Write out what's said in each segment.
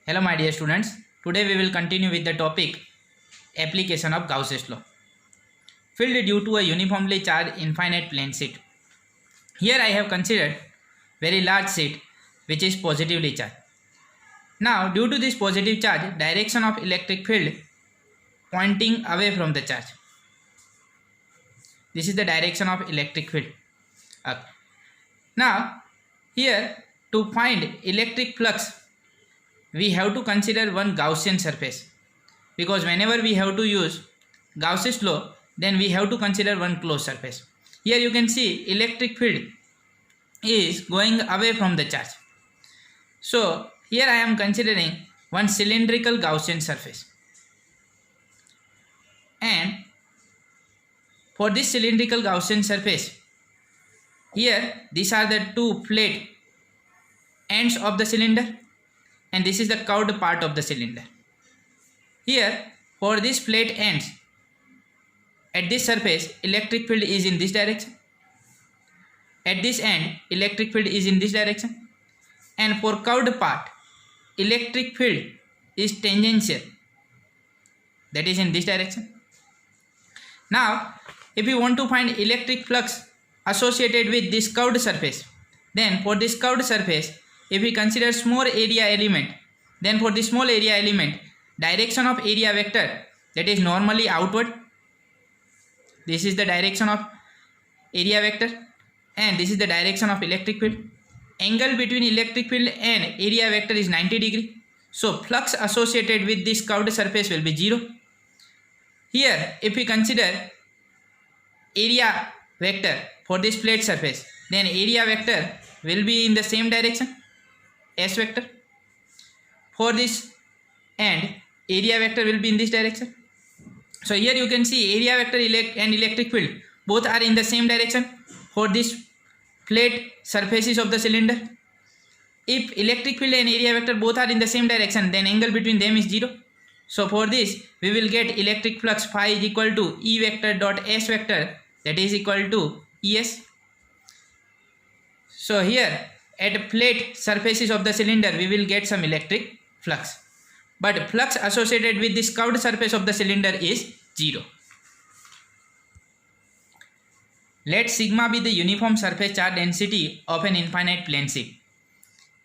Hello my dear students, today we will continue with the topic application of Gauss's law. Field due to a uniformly charged infinite plane sheet. Here I have considered very large sheet which is positively charged. Now due to this positive charge, direction of electric field pointing away from the charge. This is the direction of electric field. Okay. Now here to find electric flux we have to consider one Gaussian surface, because whenever we have to use Gauss's law, then we have to consider one closed surface. Here you can see electric field is going away from the charge. So here I am considering one cylindrical Gaussian surface, and for this cylindrical Gaussian surface, here these are the two flat ends of the cylinder, and this is the curved part of the cylinder. Here for these flat ends at this surface, electric field is in this direction. At this end, electric field is in this direction, and for curved part, electric field is tangential, that is in this direction. Now if we want to find electric flux associated with this curved surface, then for this curved surface, if we consider small area element, then for this small area element, direction of area vector, that is normally outward. This is the direction of area vector, and this is the direction of electric field. Angle between electric field and area vector is 90 degree. So flux associated with this curved surface will be 0. Here if we consider area vector for this flat surface, then area vector will be in the same direction, S vector. For this end, area vector will be in this direction. So here you can see area vector and electric field both are in the same direction for this flat surfaces of the cylinder. If electric field and area vector both are in the same direction, then angle between them is 0. So for this we will get electric flux phi is equal to E vector dot S vector, that is equal to ES. So here at flat surfaces of the cylinder we will get some electric flux, but flux associated with this curved surface of the cylinder is 0. Let sigma be the uniform surface charge density of an infinite plane sheet.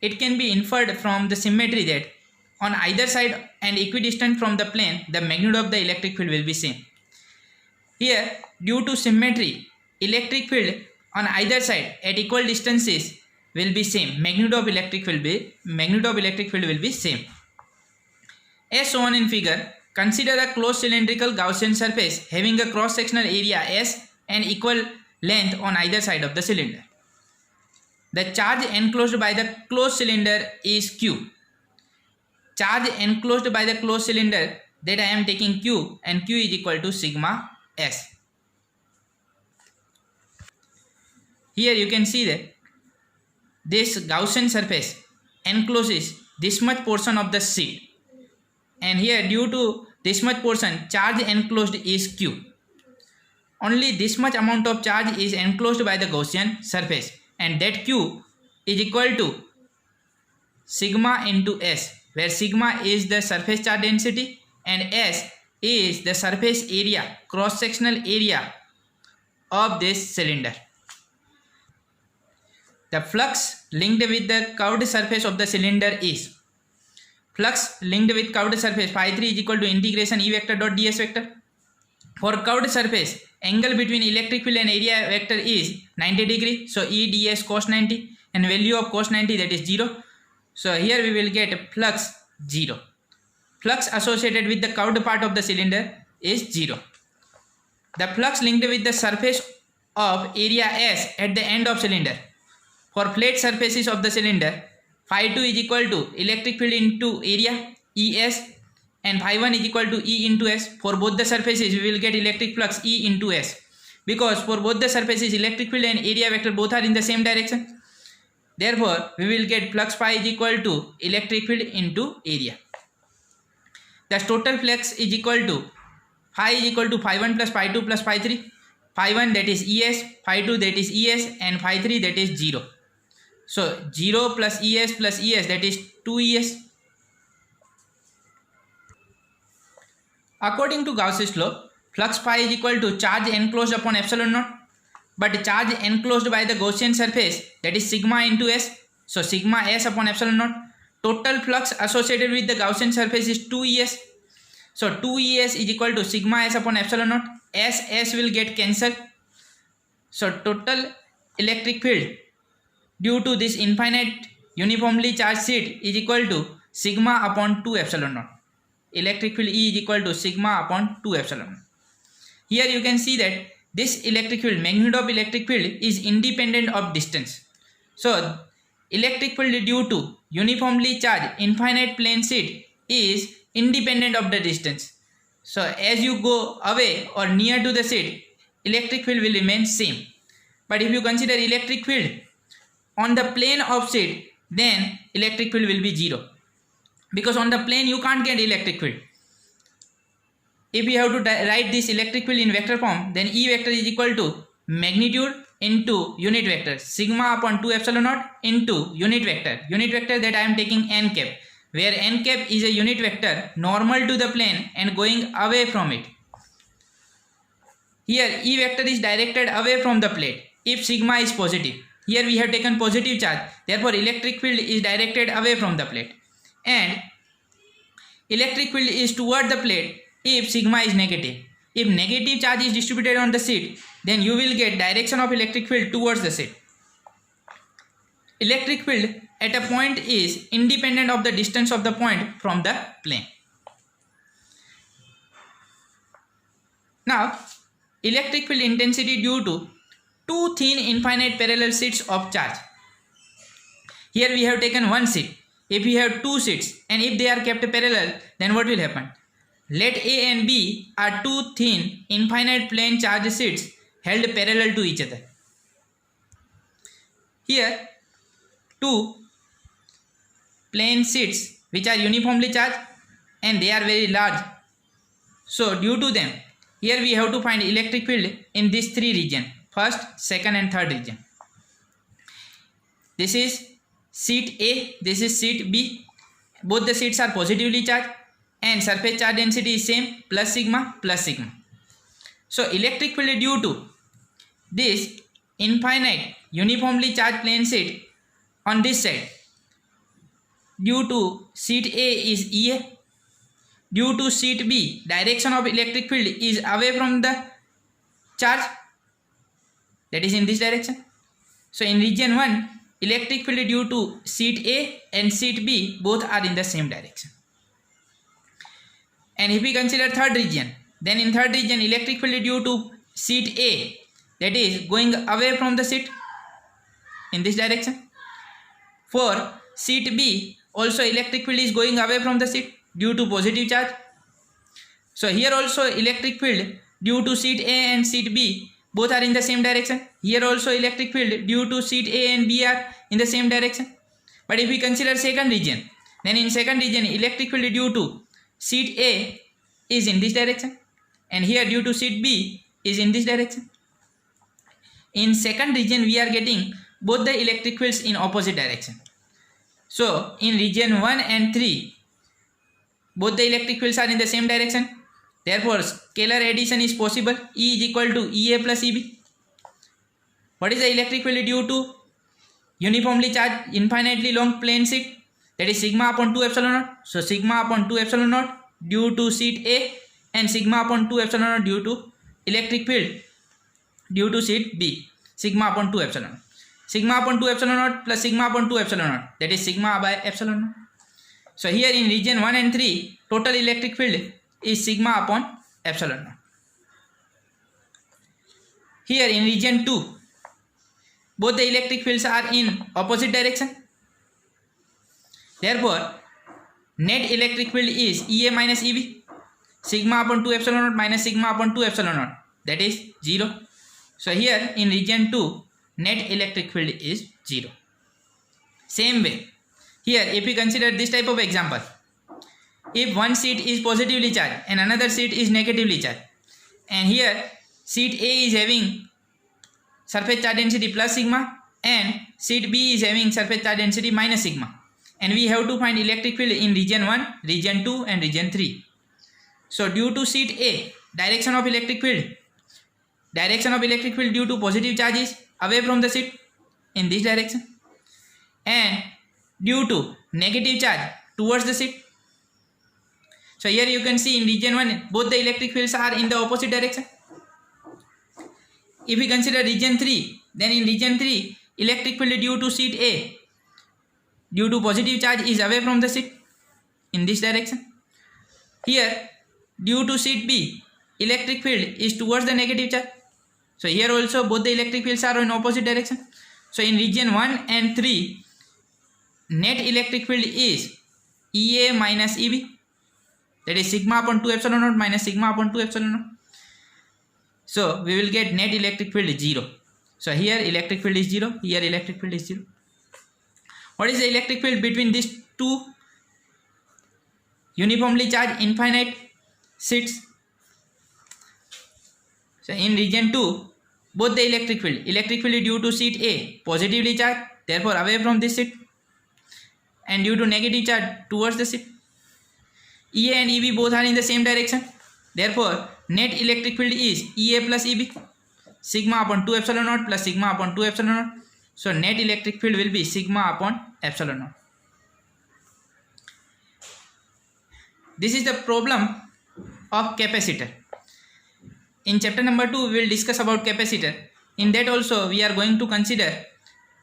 It can be inferred from the symmetry that on either side and equidistant from the plane, the magnitude of the electric field will be same. Here due to symmetry, electric field on either side at equal distances will be same. Magnitude of electric field will be same. As shown in figure, consider a closed cylindrical Gaussian surface having a cross-sectional area S and equal length on either side of the cylinder. The charge enclosed by the closed cylinder is Q. Charge enclosed by the closed cylinder, that I am taking Q, and Q is equal to sigma S. Here you can see that this Gaussian surface encloses this much portion of the sheet, and here due to this much portion, charge enclosed is Q. Only this much amount of charge is enclosed by the Gaussian surface, and that Q is equal to sigma into S, where sigma is the surface charge density and S is the surface area, cross-sectional area of this cylinder. The flux linked with the curved surface of the cylinder is flux linked with curved surface phi 3 is equal to integration E vector dot ds vector. For curved surface, angle between electric field and area vector is 90 degree. So E ds cos 90, and value of cos 90, that is 0. So here we will get flux 0. Flux associated with the curved part of the cylinder is 0. The flux linked with the surface of area S at the end of cylinder. For flat surfaces of the cylinder, phi 2 is equal to electric field into area ES, and phi 1 is equal to E into S. For both the surfaces we will get electric flux E into S, because for both the surfaces electric field and area vector both are in the same direction. Therefore we will get flux phi is equal to electric field into area. The total flux is equal to phi is equal to phi 1 plus phi 2 plus phi 3. Phi 1 that is ES, phi 2 that is ES, and phi 3 that is 0. So 0 plus ES that is 2 ES. According to Gauss's law, flux phi is equal to charge enclosed upon epsilon naught. But charge enclosed by the Gaussian surface, that is sigma into s. So sigma s upon epsilon naught. Total flux associated with the Gaussian surface is 2es. So 2es is equal to sigma s upon epsilon naught. S will get cancelled. So total electric field due to this infinite uniformly charged sheet is equal to sigma upon 2 epsilon naught. Electric field E is equal to sigma upon 2 epsilon naught. Here you can see that this electric field, magnitude of electric field, is independent of distance. So electric field due to uniformly charged infinite plane sheet is independent of the distance. So as you go away or near to the sheet, electric field will remain same. But if you consider electric field on the plane of sheet, then electric field will be 0. Because on the plane you can't get electric field. If we have to write this electric field in vector form, then E vector is equal to magnitude into unit vector, sigma upon 2 epsilon naught into unit vector that I am taking n cap, where n cap is a unit vector normal to the plane and going away from it. Here E vector is directed away from the plate if sigma is positive. Here we have taken positive charge, therefore electric field is directed away from the plate, and electric field is toward the plate if sigma is negative. If negative charge is distributed on the sheet, then you will get direction of electric field towards the sheet. Electric field at a point is independent of the distance of the point from the plane. Now, electric field intensity due to two thin infinite parallel sheets of charge. Here we have taken one sheet. If we have two sheets and if they are kept parallel, then what will happen? Let A and B are two thin infinite plane charge sheets held parallel to each other. Here two plane sheets which are uniformly charged and they are very large. So due to them, here we have to find electric field in these three regions, first, second and third region. This is sheet A, this is sheet B. Both the sheets are positively charged and surface charge density is same, plus sigma plus sigma. So electric field due to this infinite uniformly charged plane sheet on this side, due to sheet A is EA, due to sheet B direction of electric field is away from the charge, that is in this direction. So in region 1, electric field due to sheet A and sheet B both are in the same direction. And if we consider third region, then in third region electric field due to sheet A, that is going away from the sheet in this direction. For sheet B also electric field is going away from the sheet due to positive charge. So here also electric field due to sheet A and sheet B both are in the same direction. Here also electric field due to sheet A and B are in the same direction. But if we consider second region, then in second region electric field due to sheet A is in this direction and here due to sheet B is in this direction. In second region we are getting both the electric fields in opposite direction. So in region 1 and 3 both the electric fields are in the same direction. Therefore scalar addition is possible. E is equal to EA plus EB. What is the electric field due to uniformly charged infinitely long plane sheet? That is sigma upon 2 epsilon naught. So sigma upon 2 epsilon naught due to sheet A and sigma upon 2 epsilon naught due to electric field due to sheet B. Sigma upon 2 epsilon naught. Sigma upon 2 epsilon naught plus sigma upon 2 epsilon naught, that is sigma by epsilon naught. So here in region 1 and 3 total electric field is sigma upon epsilon naught. Here in region 2 both the electric fields are in opposite direction. Therefore net electric field is EA minus EB, sigma upon 2 epsilon naught minus sigma upon 2 epsilon naught, that is 0. So here in region 2 net electric field is 0. Same way here if we consider this type of example, if one sheet is positively charged and another sheet is negatively charged, and here sheet A is having surface charge density plus sigma and sheet B is having surface charge density minus sigma, and we have to find electric field in region 1, region 2 and region 3. So due to sheet A, direction of electric field due to positive charge is away from the sheet in this direction, and due to negative charge towards the sheet. So here you can see in region 1 both the electric fields are in the opposite direction. If we consider region 3, then in region 3 electric field due to sheet A due to positive charge is away from the sheet in this direction. Here due to sheet B electric field is towards the negative charge. So here also both the electric fields are in opposite direction. So in region 1 and 3 net electric field is EA minus EB, that is sigma upon 2 epsilon naught minus sigma upon 2 epsilon naught. So we will get net electric field 0. So here electric field is 0, here electric field is 0. What is the electric field between these two uniformly charged infinite sheets? So in region 2 both the electric field due to sheet A positively charged, therefore away from this sheet, and due to negative charge towards the sheet. EA and EB both are in the same direction, therefore net electric field is EA plus EB, sigma upon 2 epsilon naught plus sigma upon 2 epsilon naught. So net electric field will be sigma upon epsilon naught. This is the problem of capacitor. In chapter number 2 we will discuss about capacitor. In that also we are going to consider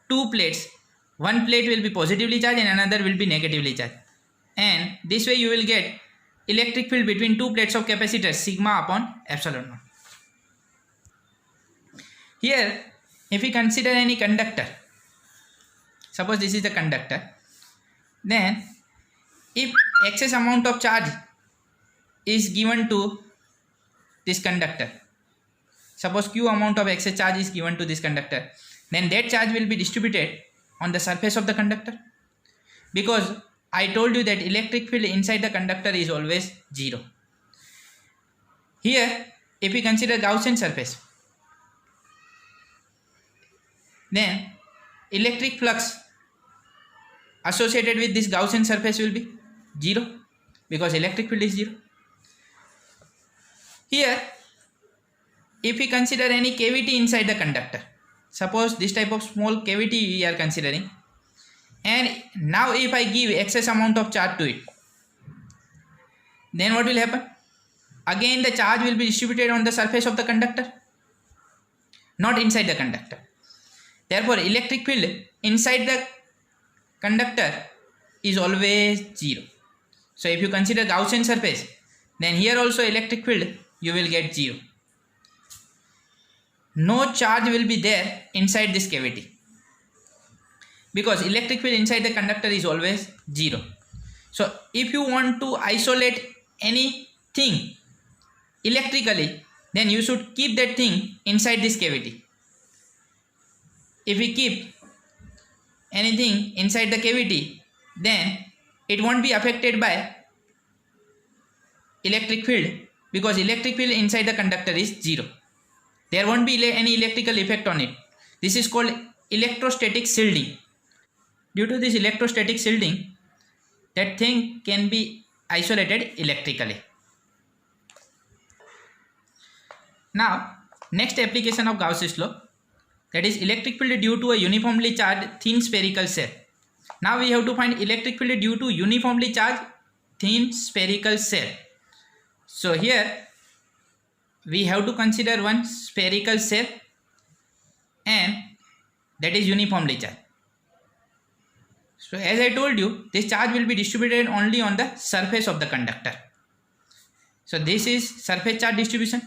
two plates. One plate will be positively charged and another will be negatively charged, and this way you will get electric field between two plates of capacitor sigma upon epsilon naught. Here if we consider any conductor, suppose this is the conductor, then if excess amount of charge is given to this conductor, suppose q amount of excess charge is given to this conductor, then that charge will be distributed on the surface of the conductor, because I told you that electric field inside the conductor is always 0. Here if we consider Gaussian surface, then electric flux associated with this Gaussian surface will be 0, because electric field is 0. Here if we consider any cavity inside the conductor, suppose this type of small cavity we are considering, and now if I give excess amount of charge to it, then what will happen? Again the charge will be distributed on the surface of the conductor, not inside the conductor. Therefore electric field inside the conductor is always 0. So if you consider Gaussian surface, then here also electric field you will get 0. No charge will be there inside this cavity, because electric field inside the conductor is always 0. So if you want to isolate anything electrically, then you should keep that thing inside this cavity. If we keep anything inside the cavity, then it won't be affected by electric field, because electric field inside the conductor is 0. There won't be any electrical effect on it. This is called electrostatic shielding. Due to this electrostatic shielding, that thing can be isolated electrically. Now next application of Gauss's law, that is electric field due to a uniformly charged thin spherical shell. Now we have to find electric field due to uniformly charged thin spherical shell. So here we have to consider one spherical shell, and that is uniformly charged. So as I told you, this charge will be distributed only on the surface of the conductor. So this is surface charge distribution,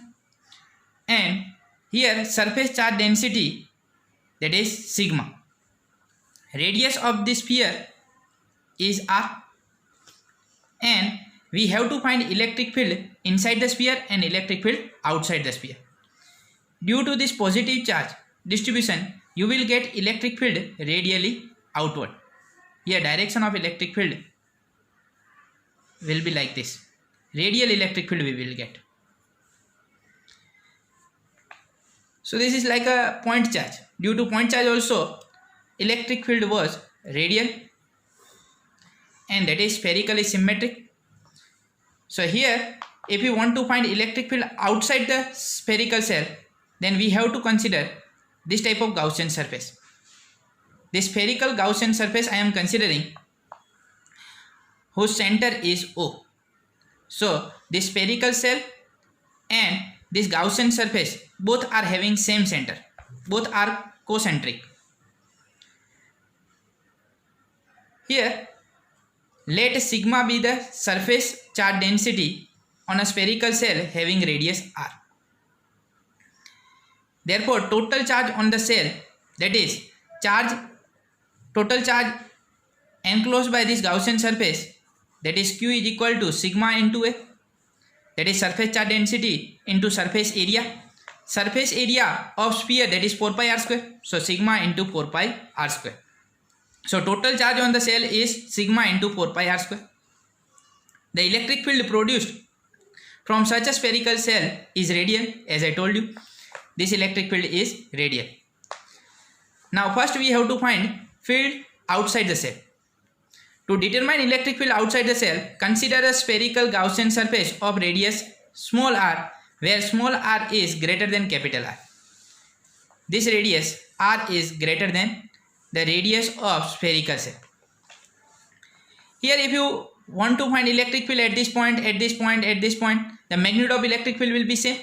and here surface charge density, that is sigma. Radius of this sphere is r, and we have to find electric field inside the sphere and electric field outside the sphere. Due to this positive charge distribution, you will get electric field radially outward. Here direction of electric field will be like this. Radial electric field we will get. So this is like a point charge. Due to point charge also, electric field was radial, and that is spherically symmetric. So here if we want to find electric field outside the spherical shell, then we have to consider this type of Gaussian surface. This spherical Gaussian surface I am considering, whose center is O. So this spherical shell and this Gaussian surface both are having same center, both are concentric. Here let sigma be the surface charge density on a spherical shell having radius r. Therefore total charge on the shell, that is total charge enclosed by this Gaussian surface, that is Q is equal to sigma into A, that is surface charge density into surface area. Surface area of sphere, that is 4 pi r square, so sigma into 4 pi r square. So total charge on the shell is sigma into 4 pi r square. The electric field produced from such a spherical shell is radial, as I told you. This electric field is radial. Now first we have to find field outside the shell. To determine electric field outside the shell, consider a spherical Gaussian surface of radius small r, where small r is greater than capital R. This radius r is greater than the radius of spherical shell. Here if you want to find electric field at this point, at this point, at this point, the magnitude of electric field will be same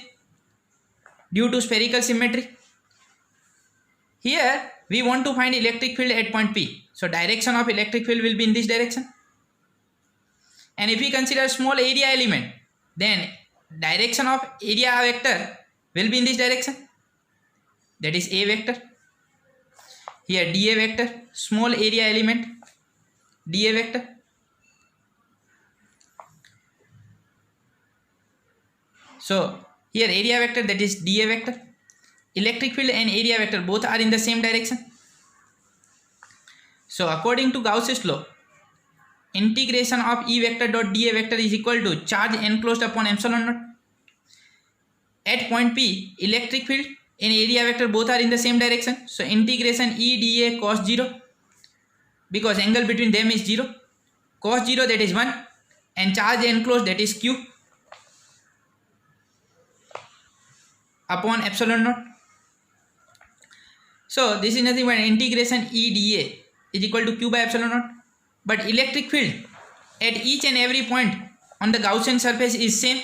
due to spherical symmetry. Here we want to find electric field at point P. So direction of electric field will be in this direction. And if we consider small area element, then direction of area vector will be in this direction. That is A vector. Here dA vector, small area element, dA vector. So here area vector, that is dA vector. Electric field and area vector both are in the same direction. So according to Gauss's law, integration of E vector dot dA vector is equal to charge enclosed upon epsilon naught. At point P, electric field and area vector both are in the same direction. So integration E dA cos 0, because angle between them is 0. Cos 0, that is 1, and charge enclosed, that is Q, upon epsilon naught. So this is nothing but integration E dA is equal to Q by epsilon naught. But electric field at each and every point on the Gaussian surface is same.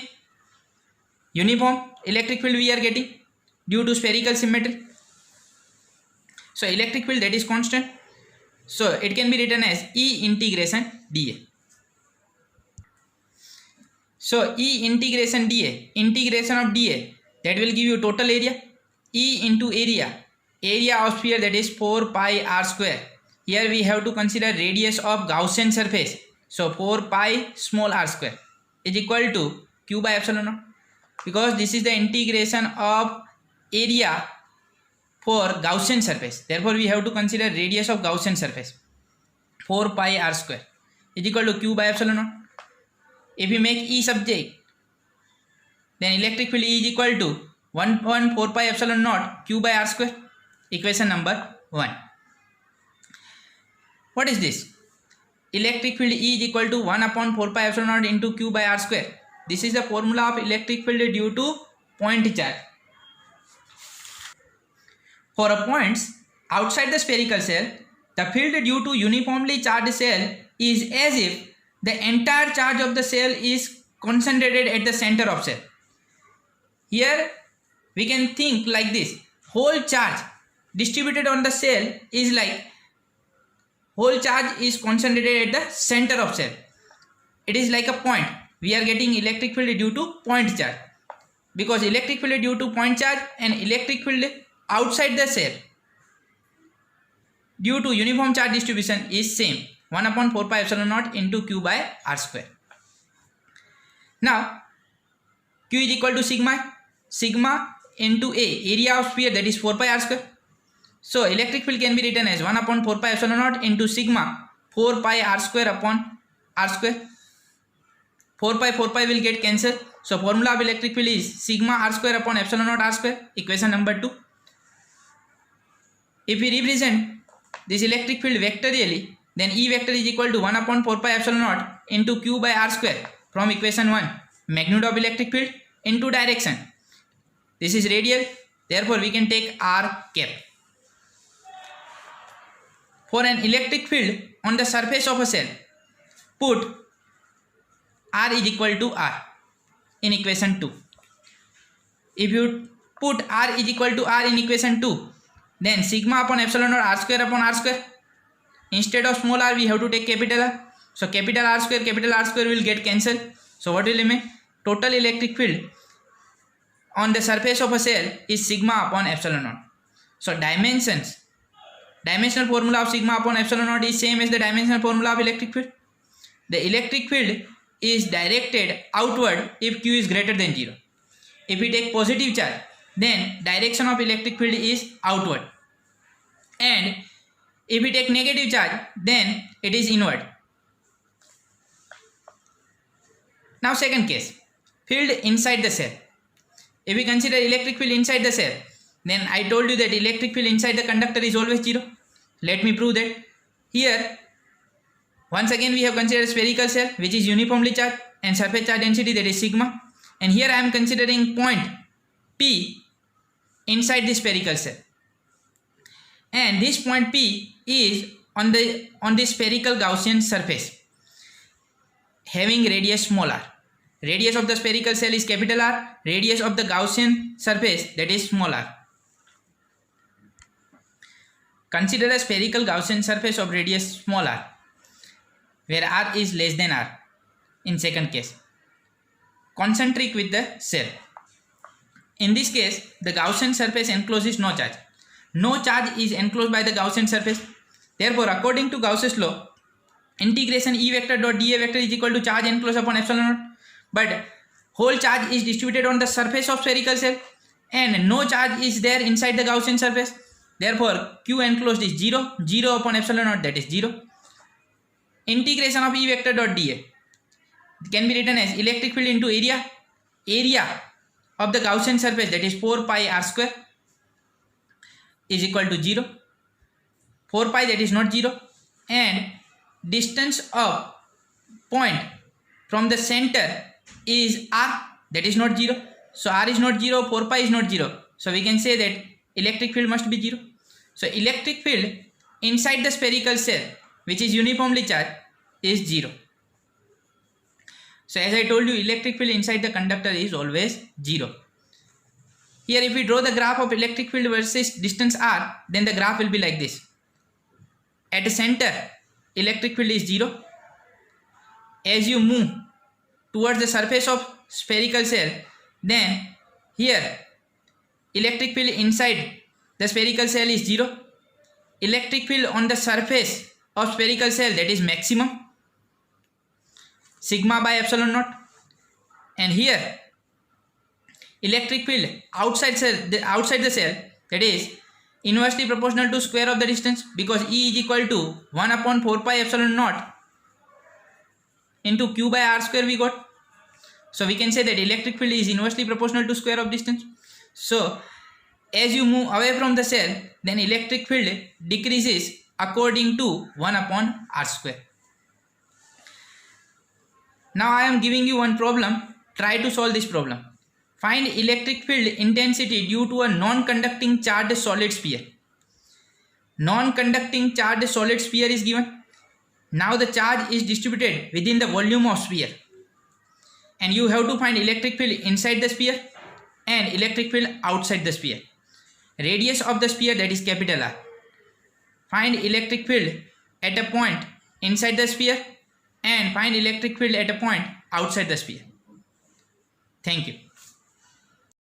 Uniform electric field we are getting due to spherical symmetry. So electric field, that is constant. So it can be written as E integration dA. So E integration dA, integration of dA, that will give you total area. E into area of sphere, that is 4 pi r square. Here we have to consider radius of Gaussian surface. So 4 pi small r square is equal to Q by epsilon naught, because this is the integration of area for Gaussian surface. Therefore we have to consider radius of Gaussian surface. 4 pi r square is equal to Q by epsilon naught. If we make E subject, then electric field E is equal to 1/4 pi epsilon naught Q by r square. Equation number 1. What is this? Electric field E is equal to 1/4 pi epsilon naught into Q by r square. This is the formula of electric field due to point charge. For a points outside the spherical shell, the field due to uniformly charged shell is as if the entire charge of the shell is concentrated at the center of shell. Here we can think like this: whole charge distributed on the shell is like whole charge is concentrated at the center of shell. It is like a point. We are getting electric field due to point charge, because electric field due to point charge and electric field outside the shell due to uniform charge distribution is same, 1/4 pi epsilon naught into Q by r square. Now Q is equal to sigma into A, area of sphere, that is 4 pi r square. So electric field can be written as 1/4 pi epsilon naught into sigma 4 pi r square upon r square. 4 pi will get cancelled. So formula of electric field is sigma r square upon epsilon naught r square. Equation number 2. If we represent this electric field vectorially, then E vector is equal to 1/4 pi epsilon naught into Q by r square from equation 1. magnitude of electric field into direction. This is radial, therefore we can take r cap. For an electric field on the surface of a cell, put r is equal to r in equation 2. If you put r is equal to r in equation 2, then sigma upon epsilon or r square upon r square. Instead of small r, we have to take capital R. So capital R square will get cancelled. So what will remain? Total electric field on the surface of a cell is sigma upon epsilon naught. So dimensional formula of sigma upon epsilon naught is same as the dimensional formula of electric field. The electric field is directed outward if Q is greater than 0. If we take positive charge, then direction of electric field is outward. And if we take negative charge, then it is inward. Now second case, field inside the cell. If we consider electric field inside the cell, then I told you that electric field inside the conductor is always 0. Let me prove that. Here, once again we have considered spherical cell which is uniformly charged and surface charge density, that is sigma. And here I am considering point P inside the spherical cell. And this point P is on the spherical Gaussian surface having radius small r. Radius of the spherical cell is capital R, radius of the Gaussian surface, that is small r. Consider a spherical Gaussian surface of radius small r, where r is less than r in second case, concentric with the cell. In this case, the Gaussian surface encloses no charge. No charge is enclosed by the Gaussian surface. Therefore, according to Gauss's law, integration E vector dot dA vector is equal to charge enclosed upon epsilon naught. But whole charge is distributed on the surface of spherical cell and no charge is there inside the Gaussian surface. Therefore, Q enclosed is 0, 0 upon epsilon naught, that is 0. Integration of E vector dot dA can be written as electric field into area of the Gaussian surface, that is 4 pi r square, is equal to 0. 4 pi, that is not 0, and distance of point from the center is r, that is not 0. So r is not 0, 4 pi is not 0. So we can say that electric field must be 0. So electric field inside the spherical cell which is uniformly charged is 0. So as I told you, electric field inside the conductor is always 0. Here if we draw the graph of electric field versus distance r, then the graph will be like this. At the center, electric field is 0. As you move towards the surface of spherical cell, then here electric field inside the spherical cell is 0. Electric field on the surface of spherical cell, that is maximum, sigma by epsilon naught. And here electric field outside the cell, that is inversely proportional to square of the distance, because E is equal to 1 upon 4 pi epsilon naught into Q by r square we got. So we can say that electric field is inversely proportional to square of distance. So as you move away from the cell, then electric field decreases according to 1 upon r square. Now I am giving you one problem. Try to solve this problem. Find electric field intensity due to a non-conducting charged solid sphere. Non-conducting charged solid sphere is given. Now the charge is distributed within the volume of sphere. And you have to find electric field inside the sphere and electric field outside the sphere. Radius of the sphere, that is capital R. Find electric field at a point inside the sphere and find electric field at a point outside the sphere. Thank you.